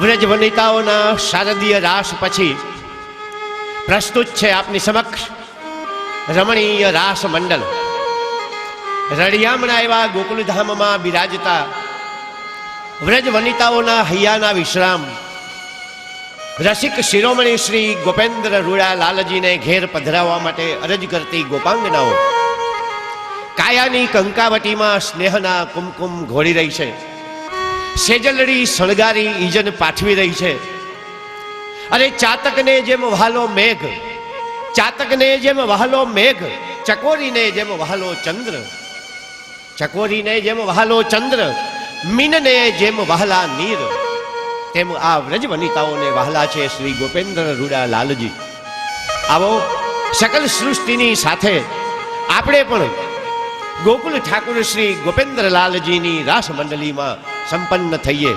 વ્રજ વનિતાઓના શારદીય રાસ પછી પ્રસ્તુત છે આપની સમક્ષ રમણીય રાસ મંડળ. રળિયામણા એવા ગોકુલધામમાં બિરાજતા વ્રજ વનિતાઓના હૈયાના વિશ્રામ રસિક શિરોમણી શ્રી ગોપેન્દ્ર રૂડા લાલજીને ઘેર પધરાવવા માટે અરજ કરતી ગોપાંગનાઓ કાયાની કંકાવટીમાં સ્નેહના કુમકુમ ઘોળી રહી છે. સેજલડી સળગારી ઈજન પાઠવી રહી છે. અરે ચાતકને જેમ વહાલો મેઘ, ચાતકને જેમ વહાલો મેઘ, ચકોરીને જેમ વહાલો ચંદ્ર, ચકોરીને જેમ વહાલો ચંદ્ર, મીનને જેમ વહાલા નીર, તેમ આ વ્રજ વનિતાઓને વહાલા છે શ્રી ગોપેન્દ્ર રૂડા લાલજી. આવો સકલ સૃષ્ટિની સાથે આપણે પણ ગોકુલ ઠાકુર શ્રી ગોપેન્દ્ર લાલજીની રાસ મંડળીમાં સંપન્ન થઈએ.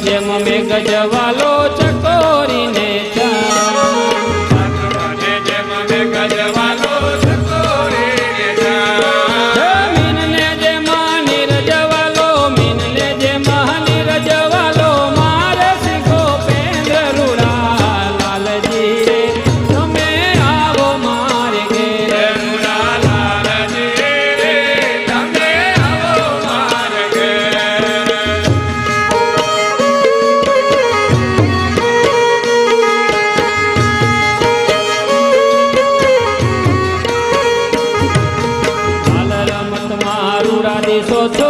જેમ મેઘ જવાલો ચકોરીને સો